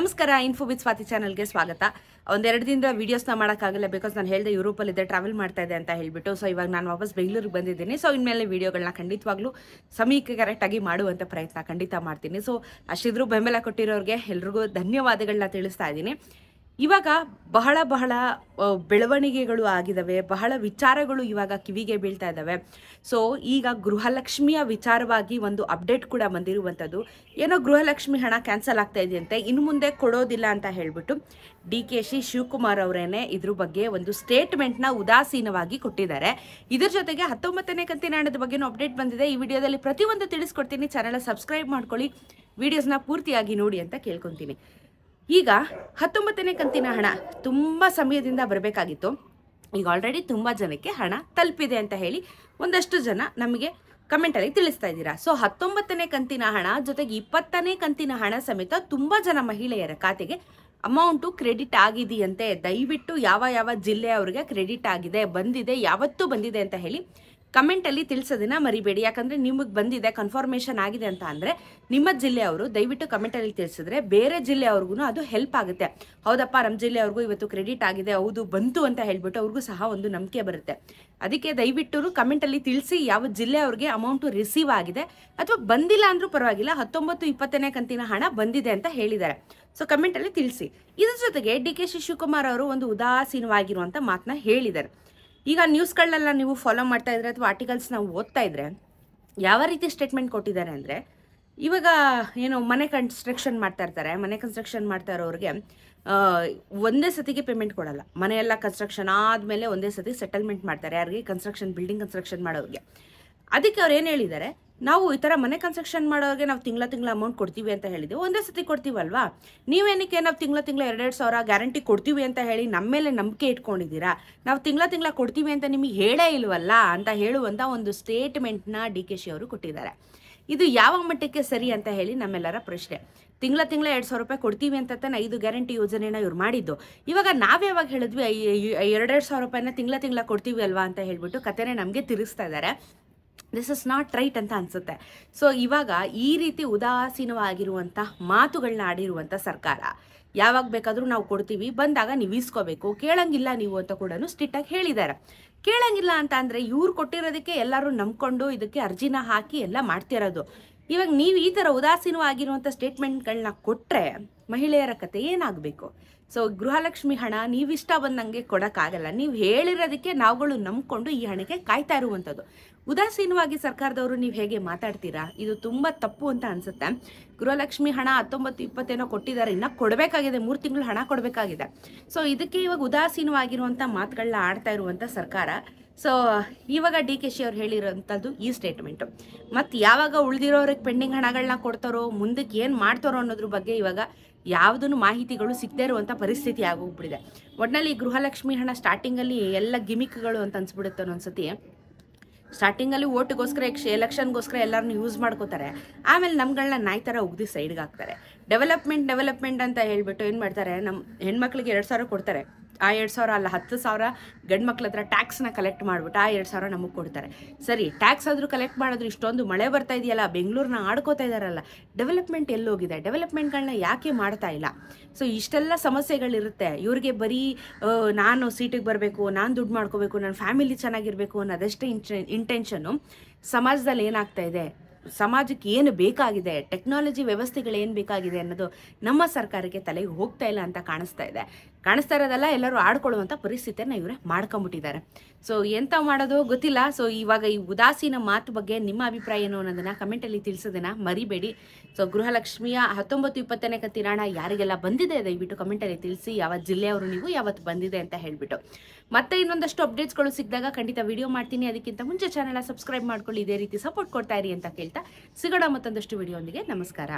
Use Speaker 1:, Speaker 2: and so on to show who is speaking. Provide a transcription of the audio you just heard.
Speaker 1: ನಮಸ್ಕಾರ info with Swati ಚಾನಲ್ಗೆ ಸ್ವಾಗತ. ಒಂದೆರಡು ದಿನದ ವಿಡಿಯೋಸ್ನ ಮಾಡೋಕ್ಕಾಗಲ್ಲ, ಬಿಕಾಸ್ ನಾನು ಹೇಳಿದೆ ಯುರೋಪಲ್ಲಿದ್ದೆ, ಟ್ರಾವೆಲ್ ಮಾಡ್ತಾ ಇದೆ ಅಂತ ಹೇಳ್ಬಿಟ್ಟು. ಸೊ ಇವಾಗ ನಾನು ವಾಪಸ್ ಬೆಂಗಳೂರಿಗೆ ಬಂದಿದ್ದೀನಿ. ಸೊ ಇನ್ಮೇಲೆ ವಿಡಿಯೋಗಳನ್ನ ಖಂಡಿತವಾಗ್ಲೂ ಸಮಯಕ್ಕೆ ಕರೆಕ್ಟಾಗಿ ಮಾಡುವಂಥ ಪ್ರಯತ್ನ ಖಂಡಿತ ಮಾಡ್ತೀನಿ. ಸೊ ಅಷ್ಟಿದ್ರೂ ಬೆಂಬಲ ಕೊಟ್ಟಿರೋರಿಗೆ ಎಲ್ರಿಗೂ ಧನ್ಯವಾದಗಳನ್ನ ತಿಳಿಸ್ತಾ ಇದ್ದೀನಿ. ಇವಾಗ ಬಹಳ ಬೆಳವಣಿಗೆಗಳು ಆಗಿದ್ದಾವೆ, ಬಹಳ ವಿಚಾರಗಳು ಇವಾಗ ಕಿವಿಗೆ ಬೀಳ್ತಾ ಇದ್ದಾವೆ. ಸೊ ಈಗ ಗೃಹಲಕ್ಷ್ಮಿಯ ವಿಚಾರವಾಗಿ ಒಂದು ಅಪ್ಡೇಟ್ ಕೂಡ ಬಂದಿರುವಂಥದ್ದು. ಏನೋ ಗೃಹಲಕ್ಷ್ಮಿ ಹಣ ಕ್ಯಾನ್ಸಲ್ ಆಗ್ತಾ ಇದೆಯಂತೆ, ಇನ್ನು ಮುಂದೆ ಕೊಡೋದಿಲ್ಲ ಅಂತ ಹೇಳ್ಬಿಟ್ಟು DK ಶಿವಕುಮಾರ್ ಅವರೇನೆ ಇದ್ರ ಬಗ್ಗೆ ಒಂದು ಸ್ಟೇಟ್ಮೆಂಟ್ನ ಉದಾಸೀನವಾಗಿ ಕೊಟ್ಟಿದ್ದಾರೆ. ಇದ್ರ ಜೊತೆಗೆ 19ನೇ ಕಂತಿನ ಹಣದ ಬಗ್ಗೆನೂ ಅಪ್ಡೇಟ್ ಬಂದಿದೆ. ಈ ವಿಡಿಯೋದಲ್ಲಿ ಪ್ರತಿಯೊಂದು ತಿಳಿಸ್ಕೊಡ್ತೀನಿ. ಚಾನಲ್ ಸಬ್ಸ್ಕ್ರೈಬ್ ಮಾಡ್ಕೊಳ್ಳಿ, ವಿಡಿಯೋಸ್ನ ಪೂರ್ತಿಯಾಗಿ ನೋಡಿ ಅಂತ ಕೇಳ್ಕೊತೀನಿ. ಈಗ 19ನೇ ಕಂತಿನ ಹಣ ತುಂಬ ಸಮಯದಿಂದ ಬರಬೇಕಾಗಿತ್ತು. ಈಗ ಆಲ್ರೆಡಿ ತುಂಬ ಜನಕ್ಕೆ ಹಣ ತಲುಪಿದೆ ಅಂತ ಹೇಳಿ ಒಂದಷ್ಟು ಜನ ನಮಗೆ ಕಮೆಂಟಲ್ಲಿ ತಿಳಿಸ್ತಾ ಇದ್ದೀರಾ. ಸೊ 19ನೇ ಕಂತಿನ ಹಣ ಜೊತೆಗೆ 20ನೇ ಕಂತಿನ ಹಣ ಸಮೇತ ತುಂಬ ಜನ ಮಹಿಳೆಯರ ಖಾತೆಗೆ ಅಮೌಂಟು ಕ್ರೆಡಿಟ್ ಆಗಿದೆಯಂತೆ. ದಯವಿಟ್ಟು ಯಾವ ಜಿಲ್ಲೆಯವ್ರಿಗೆ ಕ್ರೆಡಿಟ್ ಆಗಿದೆ, ಬಂದಿದೆ, ಯಾವತ್ತೂ ಬಂದಿದೆ ಅಂತ ಹೇಳಿ ಕಮೆಂಟಲ್ಲಿ ತಿಳಿಸೋದನ್ನ ಮರಿಬೇಡಿ. ಯಾಕಂದರೆ ನಿಮಗೆ ಬಂದಿದೆ, ಕನ್ಫರ್ಮೇಷನ್ ಆಗಿದೆ ಅಂತ ಅಂದರೆ ನಿಮ್ಮ ಜಿಲ್ಲೆಯವರು ದಯವಿಟ್ಟು ಕಮೆಂಟಲ್ಲಿ ತಿಳಿಸಿದ್ರೆ ಬೇರೆ ಜಿಲ್ಲೆಯವ್ರಿಗೂ ಅದು ಹೆಲ್ಪ್ ಆಗುತ್ತೆ. ಹೌದಪ್ಪ, ನಮ್ಮ ಜಿಲ್ಲೆಯವ್ರಿಗೂ ಇವತ್ತು ಕ್ರೆಡಿಟ್ ಆಗಿದೆ, ಹೌದು ಬಂತು ಅಂತ ಹೇಳ್ಬಿಟ್ಟು ಅವ್ರಿಗೂ ಸಹ ಒಂದು ನಂಬಿಕೆ ಬರುತ್ತೆ. ಅದಕ್ಕೆ ದಯವಿಟ್ಟು ಕಮೆಂಟಲ್ಲಿ ತಿಳಿಸಿ ಯಾವ ಜಿಲ್ಲೆಯವ್ರಿಗೆ ಅಮೌಂಟು ರಿಸೀವ್ ಆಗಿದೆ ಅಥವಾ ಬಂದಿಲ್ಲ ಅಂದರೂ ಪರವಾಗಿಲ್ಲ, 19-20ನೇ ಕಂತಿನ ಹಣ ಬಂದಿದೆ ಅಂತ ಹೇಳಿದ್ದಾರೆ. ಸೊ ಕಮೆಂಟಲ್ಲಿ ತಿಳಿಸಿ. ಇದ್ರ ಜೊತೆಗೆ DK ಶಿವಕುಮಾರ್ ಅವರು ಒಂದು ಉದಾಸೀನವಾಗಿರುವಂಥ ಮಾತನ್ನ ಹೇಳಿದ್ದಾರೆ. ಈಗ ನ್ಯೂಸ್ಗಳನ್ನೆಲ್ಲ ನೀವು ಫಾಲೋ ಮಾಡ್ತಾ ಇದ್ರೆ ಅಥವಾ ಆರ್ಟಿಕಲ್ಸ್ ನಾವು ಓದ್ತಾ ಇದ್ರೆ ಯಾವ ರೀತಿ ಸ್ಟೇಟ್ಮೆಂಟ್ ಕೊಟ್ಟಿದ್ದಾರೆ ಅಂದರೆ, ಇವಾಗ ಏನು ಮನೆ ಕನ್ಸ್ಟ್ರಕ್ಷನ್ ಮಾಡ್ತಾ ಇರ್ತಾರೆ, ಮನೆ ಕನ್ಸ್ಟ್ರಕ್ಷನ್ ಮಾಡ್ತಾ ಇರೋರಿಗೆ ಒಂದೇ ಸತಿಗೆ ಪೇಮೆಂಟ್ ಕೊಡಲ್ಲ. ಮನೆಯೆಲ್ಲ ಕನ್ಸ್ಟ್ರಕ್ಷನ್ ಆದಮೇಲೆ ಒಂದೇ ಸತಿ ಸೆಟಲ್ಮೆಂಟ್ ಮಾಡ್ತಾರೆ ಯಾರಿಗೆ, ಬಿಲ್ಡಿಂಗ್ ಕನ್ಸ್ಟ್ರಕ್ಷನ್ ಮಾಡೋರಿಗೆ. ಅದಕ್ಕೆ ಅವ್ರು ಏನು ಹೇಳಿದ್ದಾರೆ, ನಾವು ಈ ಥರ ಮನೆ ಕನ್ಸ್ಟ್ರಕ್ಷನ್ ಮಾಡೋರಿಗೆ ನಾವು ತಿಂಗಳ ಅಮೌಂಟ್ ಕೊಡ್ತೀವಿ ಅಂತ ಹೇಳಿದ್ವಿ, ಒಂದೇ ಸತಿ ಕೊಡ್ತೀವಲ್ವಾ, ನೀವೇನಕ್ಕೆ ನಾವು ತಿಂಗಳ 2-2 ಸಾವಿರ ಗ್ಯಾರಂಟಿ ಕೊಡ್ತೀವಿ ಅಂತ ಹೇಳಿ ನಮ್ಮ ಮೇಲೆ ನಂಬಿಕೆ ಇಟ್ಕೊಂಡಿದ್ದೀರಾ, ನಾವು ತಿಂಗಳ ಕೊಡ್ತೀವಿ ಅಂತ ನಿಮಗೆ ಹೇಳೇ ಇಲ್ವಲ್ಲ ಅಂತ ಹೇಳುವಂಥ ಒಂದು ಸ್ಟೇಟ್ಮೆಂಟ್ನ DK ಅವರು ಕೊಟ್ಟಿದ್ದಾರೆ. ಇದು ಯಾವ ಮಟ್ಟಕ್ಕೆ ಸರಿ ಅಂತ ಹೇಳಿ ನಮ್ಮೆಲ್ಲರ ಪ್ರಶ್ನೆ. ತಿಂಗಳ 2,000 ರೂಪಾಯಿ ಕೊಡ್ತೀವಿ ಅಂತ ತಾನೆ 5 ಗ್ಯಾರಂಟಿ ಯೋಜನೆನ ಇವ್ರು ಮಾಡಿದ್ದು. ಇವಾಗ ನಾವ್ಯಾವಾಗ ಹೇಳಿದ್ವಿ 2,000 ಸಾವಿರ ರೂಪಾಯಿನ ತಿಂಗಳ ಕೊಡ್ತೀವಿ ಅಲ್ವಾ ಅಂತ ಹೇಳ್ಬಿಟ್ಟು ಕತೆನೇ ನಮಗೆ ತಿರುಗಿಸ್ತಾ ಇದ್ದಾರೆ. ದಿಸ್ ಇಸ್ ನಾಟ್ ರೈಟ್ ಅಂತ ಅನ್ಸುತ್ತೆ. ಸೊ ಇವಾಗ ಈ ರೀತಿ ಉದಾಸೀನವಾಗಿರುವಂಥ ಮಾತುಗಳನ್ನ ಆಡಿರುವಂಥ ಸರ್ಕಾರ, ಯಾವಾಗ ಬೇಕಾದರೂ ನಾವು ಕೊಡ್ತೀವಿ, ಬಂದಾಗ ನೀವು ಇಸ್ಕೋಬೇಕು, ಕೇಳಂಗಿಲ್ಲ ನೀವು ಅಂತ ಕೂಡ ಸ್ಟ್ರಿಕ್ಟಾಗಿ ಹೇಳಿದ್ದಾರೆ. ಕೇಳಂಗಿಲ್ಲ ಅಂತ ಅಂದರೆ ಇವ್ರು ಕೊಟ್ಟಿರೋದಕ್ಕೆ ಎಲ್ಲರೂ ನಂಬ್ಕೊಂಡು ಇದಕ್ಕೆ ಅರ್ಜಿನ ಹಾಕಿ ಎಲ್ಲ ಮಾಡ್ತಿರೋದು. ಇವಾಗ ನೀವು ಈ ಥರ ಉದಾಸೀನವಾಗಿರುವಂಥ ಸ್ಟೇಟ್ಮೆಂಟ್ಗಳನ್ನ ಕೊಟ್ಟರೆ ಮಹಿಳೆಯರ ಕತೆ ಏನಾಗಬೇಕು? ಸೊ ಗೃಹಲಕ್ಷ್ಮಿ ಹಣ ನೀವಿಷ್ಟ ಬಂದಂಗೆ ಕೊಡೋಕ್ಕಾಗಲ್ಲ. ನೀವು ಹೇಳಿರೋದಕ್ಕೆ ನಾವುಗಳು ನಂಬ್ಕೊಂಡು ಈ ಹಣಕ್ಕೆ ಕಾಯ್ತಾ ಇರುವಂಥದ್ದು. ಉದಾಸೀನವಾಗಿ ಸರ್ಕಾರದವರು ನೀವು ಹೇಗೆ ಮಾತಾಡ್ತೀರಾ? ಇದು ತುಂಬ ತಪ್ಪು ಅಂತ ಅನಿಸುತ್ತೆ. ಗೃಹಲಕ್ಷ್ಮಿ ಹಣ 19-20 ಕೊಟ್ಟಿದ್ದಾರೆ, ಇನ್ನು ಕೊಡಬೇಕಾಗಿದೆ, 3 ತಿಂಗಳು ಹಣ ಕೊಡಬೇಕಾಗಿದೆ. ಸೊ ಇದಕ್ಕೆ ಇವಾಗ ಉದಾಸೀನವಾಗಿರುವಂಥ ಮಾತುಗಳನ್ನ ಆಡ್ತಾ ಇರುವಂಥ ಸರ್ಕಾರ. ಸೊ ಇವಾಗ DK ಅವ್ರು ಹೇಳಿರೋಂಥದ್ದು ಈ ಸ್ಟೇಟ್ಮೆಂಟು. ಮತ್ತು ಯಾವಾಗ ಉಳಿದಿರೋರಿಗೆ ಪೆಂಡಿಂಗ್ ಹಣಗಳನ್ನ ಕೊಡ್ತಾರೋ, ಮುಂದಕ್ಕೆ ಏನು ಮಾಡ್ತಾರೋ ಅನ್ನೋದ್ರ ಬಗ್ಗೆ ಇವಾಗ ಯಾವುದೂ ಮಾಹಿತಿಗಳು ಸಿಗದೇ ಇರುವಂಥ ಪರಿಸ್ಥಿತಿ ಆಗೋಗ್ಬಿಟ್ಟಿದೆ. ಒಟ್ಟಿನಲ್ಲಿ ಗೃಹಲಕ್ಷ್ಮಿ ಹಣ ಸ್ಟಾರ್ಟಿಂಗಲ್ಲಿ ಎಲ್ಲ ಗಿಮಿಕ್ಗಳು ಅಂತ ಅನ್ಸ್ಬಿಡುತ್ತೆ. ಒಂದೊಂದ್ಸತಿ ಸ್ಟಾರ್ಟಿಂಗಲ್ಲಿ ಓಟಿಗೋಸ್ಕರ ಎಲೆಕ್ಷನ್ಗೋಸ್ಕರ ಎಲ್ಲರನ್ನೂ ಯೂಸ್ ಮಾಡ್ಕೋತಾರೆ, ಆಮೇಲೆ ನಮ್ಗಳನ್ನ ನಾಯಿ ಥರ ಉಗ್ದಿ ಸೈಡ್ಗೆ ಹಾಕ್ತಾರೆ. ಡೆವಲಪ್ಮೆಂಟ್ ಅಂತ ಹೇಳ್ಬಿಟ್ಟು ಏನು ಮಾಡ್ತಾರೆ, ನಮ್ಮ ಹೆಣ್ಮಕ್ಳಿಗೆ 2,000 ಕೊಡ್ತಾರೆ. ಆ 2,000 ಅಲ್ಲ, 10,000 ಗಂಡು ಮಕ್ಳ ಹತ್ರ ಟ್ಯಾಕ್ಸ್ನ ಕಲೆಕ್ಟ್ ಮಾಡಿಬಿಟ್ಟು ಆ 2,000 ನಮಗೆ ಕೊಡ್ತಾರೆ. ಸರಿ, ಟ್ಯಾಕ್ಸ್ ಆದರೂ ಕಲೆಕ್ಟ್ ಮಾಡಿದ್ರು ಇಷ್ಟೊಂದು ಮಳೆ ಬರ್ತಾ ಇದೆಯಲ್ಲ, ಬೆಂಗಳೂರನ್ನ ಆಡ್ಕೋತಾ ಇದ್ದಾರಲ್ಲ, ಡೆವಲಪ್ಮೆಂಟ್ ಎಲ್ಲೋಗಿದೆ? ಡೆವಲಪ್ಮೆಂಟ್ಗಳನ್ನ ಯಾಕೆ ಮಾಡ್ತಾ ಇಲ್ಲ? ಸೊ ಇಷ್ಟೆಲ್ಲ ಸಮಸ್ಯೆಗಳಿರುತ್ತೆ ಇವ್ರಿಗೆ. ಬರೀ ನಾನು ಸೀಟಿಗೆ ಬರಬೇಕು, ನಾನು ದುಡ್ಡು ಮಾಡ್ಕೋಬೇಕು, ನನ್ನ ಫ್ಯಾಮಿಲಿ ಚೆನ್ನಾಗಿರಬೇಕು ಅನ್ನೋದಷ್ಟೇ ಇಂಟೆನ್ಷನ್ನು. ಸಮಾಜದಲ್ಲಿ ಏನಾಗ್ತಾ ಇದೆ, ಸಮಾಜಕ್ಕೆ ಏನು ಬೇಕಾಗಿದೆ, ಟೆಕ್ನಾಲಜಿ ವ್ಯವಸ್ಥೆಗಳು ಏನು ಬೇಕಾಗಿದೆ ಅನ್ನೋದು ನಮ್ಮ ಸರ್ಕಾರಕ್ಕೆ ತಲೆಗೆ ಹೋಗ್ತಾ ಇಲ್ಲ ಅಂತ ಕಾಣಿಸ್ತಾ ಇರೋದಲ್ಲ, ಎಲ್ಲರೂ ಆಡ್ಕೊಳ್ಳುವಂಥ ಪರಿಸ್ಥಿತಿಯನ್ನು ಇವರೇ ಮಾಡ್ಕೊಂಬಿಟ್ಟಿದ್ದಾರೆ. ಸೊ ಎಂತ ಮಾಡೋದು ಗೊತ್ತಿಲ್ಲ. ಸೊ ಇವಾಗ ಈ ಉದಾಸೀನ ಮಾತು ಬಗ್ಗೆ ನಿಮ್ಮ ಅಭಿಪ್ರಾಯ ಏನು ಅನ್ನೋದನ್ನು ಕಮೆಂಟಲ್ಲಿ ತಿಳಿಸೋದನ್ನ ಮರಿಬೇಡಿ. ಸೊ ಗೃಹಲಕ್ಷ್ಮಿಯ 19-20ನೇ ಕಂತಿನ ಹಣ ಯಾರಿಗೆಲ್ಲ ಬಂದಿದೆ ದಯವಿಟ್ಟು ಕಮೆಂಟಲ್ಲಿ ತಿಳಿಸಿ, ಯಾವ ಜಿಲ್ಲೆಯವರು ನೀವು, ಯಾವತ್ತು ಬಂದಿದೆ ಅಂತ ಹೇಳ್ಬಿಟ್ಟು. ಮತ್ತೆ ಇನ್ನೊಂದಷ್ಟು ಅಪ್ಡೇಟ್ಸ್ಗಳು ಸಿಕ್ಕಿದಾಗ ಖಂಡಿತ ವಿಡಿಯೋ ಮಾಡ್ತೀನಿ. ಅದಕ್ಕಿಂತ ಮುಂಚೆ ಚಾನಲ್ನ ಸಬ್ಸ್ಕ್ರೈಬ್ ಮಾಡ್ಕೊಳ್ಳಿ, ಇದೇ ರೀತಿ ಸಪೋರ್ಟ್ ಕೊಡ್ತಾ ಇರಿ ಅಂತ ಕೇಳ್ತಾ ಸಿಗೋಣ ಮತ್ತೊಂದಷ್ಟು ವಿಡಿಯೋ ಒಂದಿಗೆ. ನಮಸ್ಕಾರ.